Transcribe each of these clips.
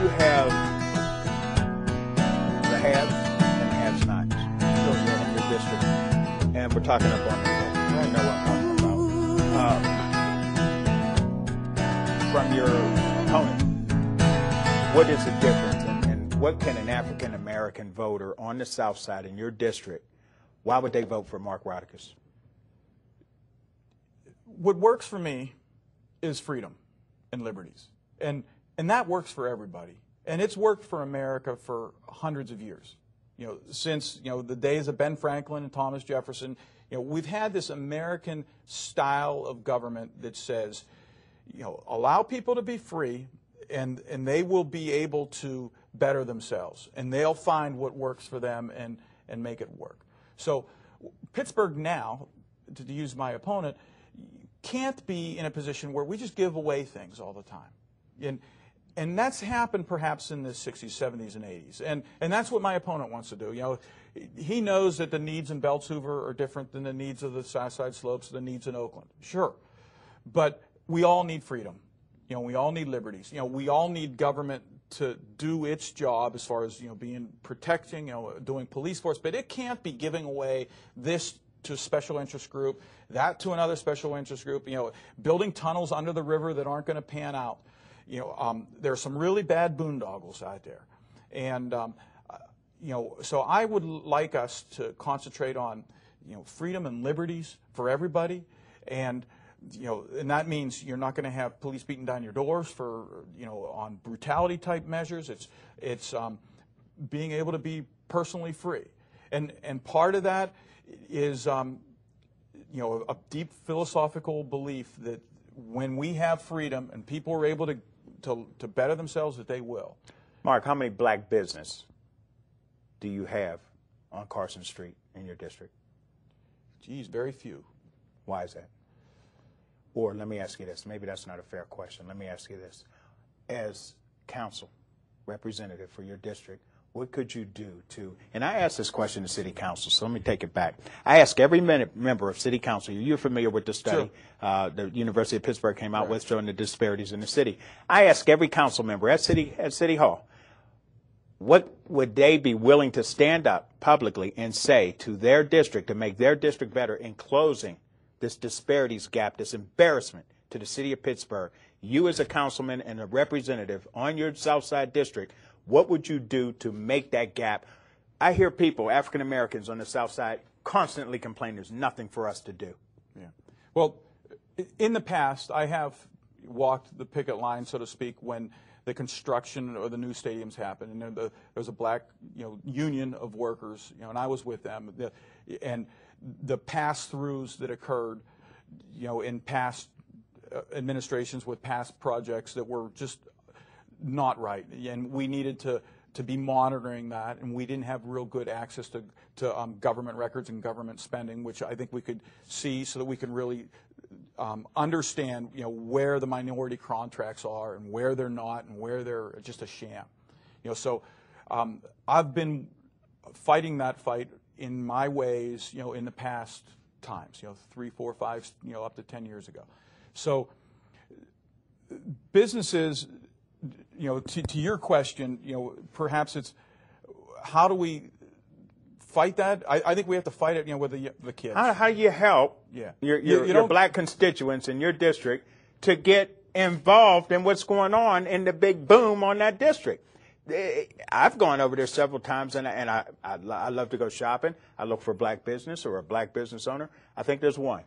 you have the haves and the have-nots in your district? And we're talking up on the you know what I'm talking about. From your opponent, what is the difference, and what can an African-American voter on the South Side in your district, why would they vote for Mark Rauterkus? What works for me is freedom and liberties. And that works for everybody. And it's worked for America for hundreds of years. You know, since, you know, the days of Ben Franklin and Thomas Jefferson, you know, we've had this American style of government that says, you know, allow people to be free and they will be able to better themselves. And they'll find what works for them and make it work. So Pittsburgh now, to use my opponent, can't be in a position where we just give away things all the time. And that's happened perhaps in the 60s, 70s, and 80s. And that's what my opponent wants to do. You know, he knows that the needs in Belts Hoover are different than the needs of the Southside Slopes, the needs in Oakland. Sure. But we all need freedom. You know, we all need liberties. You know, we all need government to do its job as far as, you know, protecting, you know, doing police force. But it can't be giving away this to a special interest group, that to another special interest group, you know, building tunnels under the river that aren't going to pan out. You know, there are some really bad boondoggles out there. And, you know, so I would like us to concentrate on, you know, freedom and liberties for everybody. And, you know, and that means you're not going to have police beating down your doors for, you know, on brutality type measures. It's being able to be personally free. And part of that is, you know, a deep philosophical belief that when we have freedom and people are able to better themselves, that they will. Mark, how many black business do you have on Carson Street in your district? Geez, very few. Why is that? Or let me ask you this. Maybe that's not a fair question. Let me ask you this. As council representative for your district, what could you do to, and I asked this question to City Council, so let me take it back. I ask every member of City Council, you're familiar with the study the University of Pittsburgh came out with showing the disparities in the city. I ask every council member at City Hall, what would they be willing to stand up publicly and say to their district to make their district better in closing this disparities gap, this embarrassment to the city of Pittsburgh? You as a councilman and a representative on your South Side district, what would you do to make that gap? I hear people, African Americans on the South Side, constantly complain there's nothing for us to do. Yeah. Well, in the past, I have walked the picket line, so to speak, when the construction or the new stadiums happened, and there was a black, you know, union of workers, you know, and I was with them, and the pass-throughs that occurred, you know, in past administrations with past projects that were just not right, and we needed to be monitoring that, and we didn't have real good access to government records and government spending, which I think we could see so that we can really understand, you know, where the minority contracts are and where they're not and where they're just a sham. You know, so I've been fighting that fight in my ways, you know, in the past times, you know, 3, 4, 5, you know, up to 10 years ago. So businesses, you know, to your question, you know, perhaps it's how do we fight that? I think we have to fight it, you know, with the kids. How do you help your black constituents in your district to get involved in what's going on in the big boom on that district? I've gone over there several times, and I love to go shopping. I look for a black business or a black business owner. I think there's one.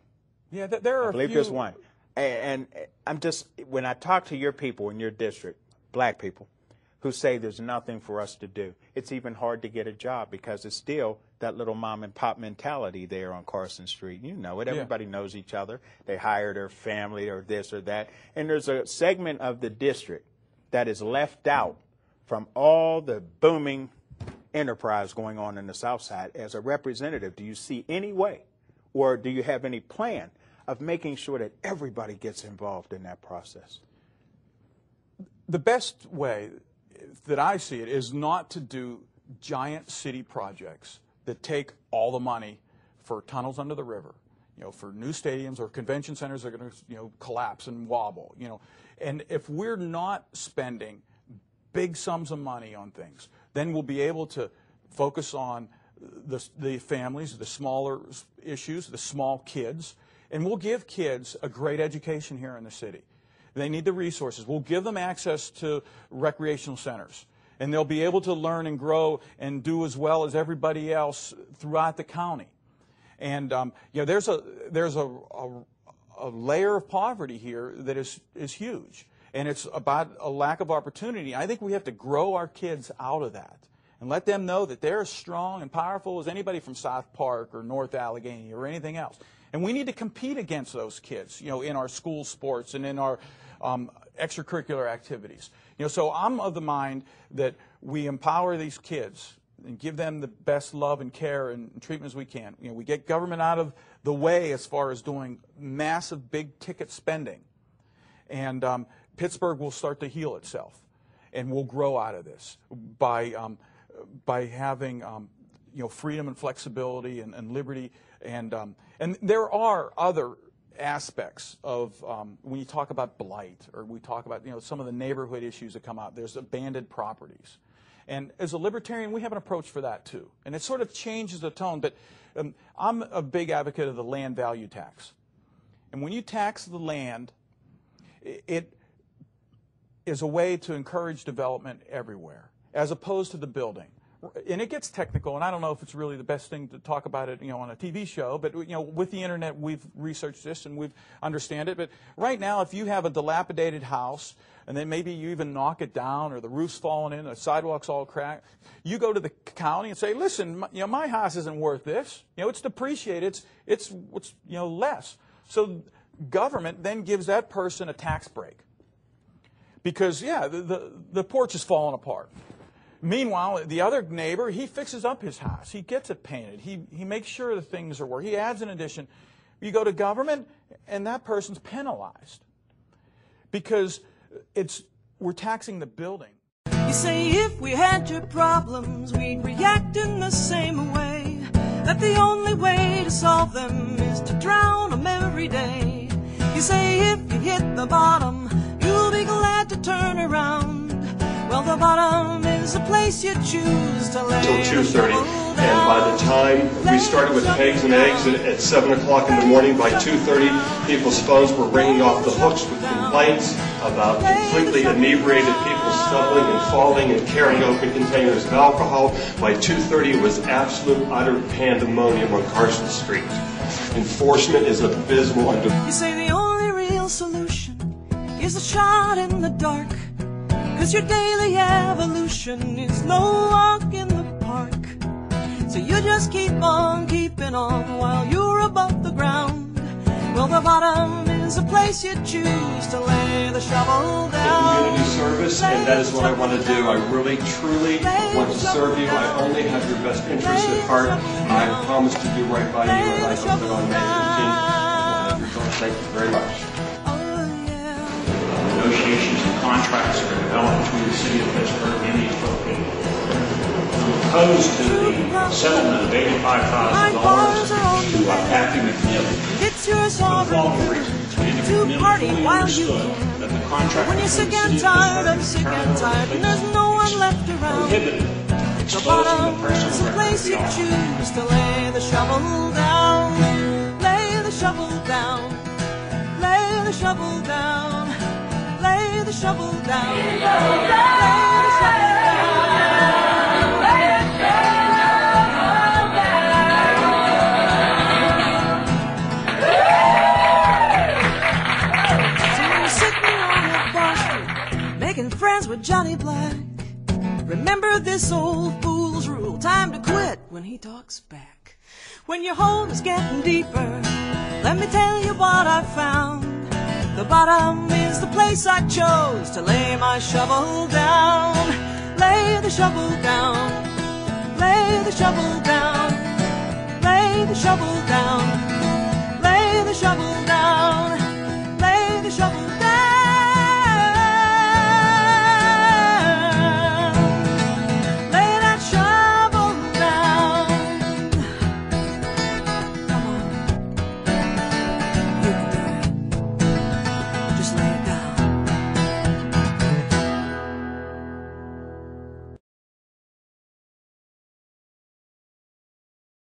Yeah, there are. I believe there's one. And I'm just, when I talk to your people in your district, black people, who say there's nothing for us to do, it's even hard to get a job because it's still that little mom and pop mentality there on Carson Street. You know it. Everybody knows each other. They hire their family or this or that. And there's a segment of the district that is left out from all the booming enterprise going on in the South Side. As a representative, do you see any way, or do you have any plan of making sure that everybody gets involved in that process? The best way that I see it is not to do giant city projects that take all the money for tunnels under the river, you know, for new stadiums or convention centers that are going to, you know, collapse and wobble, you know. And if we're not spending big sums of money on things. Then we'll be able to focus on the families, the smaller issues, the small kids, and we'll give kids a great education here in the city. They need the resources. We'll give them access to recreational centers, and they'll be able to learn and grow and do as well as everybody else throughout the county. And there's a layer of poverty here that is huge, and it's about a lack of opportunity. I think we have to grow our kids out of that and let them know that they're as strong and powerful as anybody from South Park or North Allegheny or anything else. And we need to compete against those kids, in our school sports and in our extracurricular activities. So I'm of the mind that we empower these kids and give them the best love and care and treatment as we can. We get government out of the way as far as doing massive big ticket spending. And Pittsburgh will start to heal itself, and we'll grow out of this by having freedom and flexibility and liberty. And there are other aspects of when you talk about blight, or we talk about some of the neighborhood issues that come out. There's abandoned properties, and as a libertarian, we have an approach for that too. And it sort of changes the tone. But I'm a big advocate of the land value tax. And when you tax the land, it is a way to encourage development everywhere, as opposed to the building. And it gets technical, and I don't know if it's really the best thing to talk about it, on a TV show. But with the internet, we've researched this and we've understand it. But right now, if you have a dilapidated house, and then maybe you even knock it down, or the roof's falling in, the sidewalk's all cracked, you go to the county and say, "Listen, my house isn't worth this. It's depreciated. It's less." So government then gives that person a tax break because the porch is falling apart. Meanwhile, the other neighbor, he fixes up his house. He gets it painted. He makes sure the things are working. He adds an addition. You go to government, and that person's penalized because we're taxing the building. You say if we had your problems, we'd react in the same way. That the only way to solve them is to drown them every day. You say if you hit the bottom, you'll be glad to turn around. Well, the bottom is the place you choose to lay Until 2:30, and by the time we started with Eggs and Eggs at 7 o'clock in the morning, by 2:30, people's phones were ringing off the hooks with complaints about completely inebriated people stumbling and falling and carrying open containers of alcohol. By 2:30, it was absolute, utter pandemonium on Carson Street. Enforcement is abysmal. You say the only real solution is a shot in the dark. 'Cause your daily evolution is no walk in the park. So you just keep on keeping on while you're above the ground. Well, the bottom is a place you choose to lay the shovel down. Community service, and that is what I want to do. I really, truly want to serve you. I only have your best interests at heart. I promise to do right by you, and I hope that on May 15th, thank you very much. Negotiations and contracts are developed between the City of Pittsburgh and the appropriate. I'm opposed to the settlement of $85,000 to Kathy McNeil. It's your For the following sovereign reasons. to party while you that the contract when you're sick and tired of sick and tired and there's no one left around. The bottom is the place you choose to lay the shovel down. Lay the shovel down. Lay the shovel down. Lay the shovel down. Lay the shovel down. So you're sitting on your bar stool, making friends with Johnny Black. Remember this old fool's rule: time to quit when he talks back. When your hole is getting deeper, let me tell you what I found. The bottom is the place I chose to lay my shovel down. Lay the shovel down. Lay the shovel down. Lay the shovel down. Lay the shovel down. Lay the shovel down.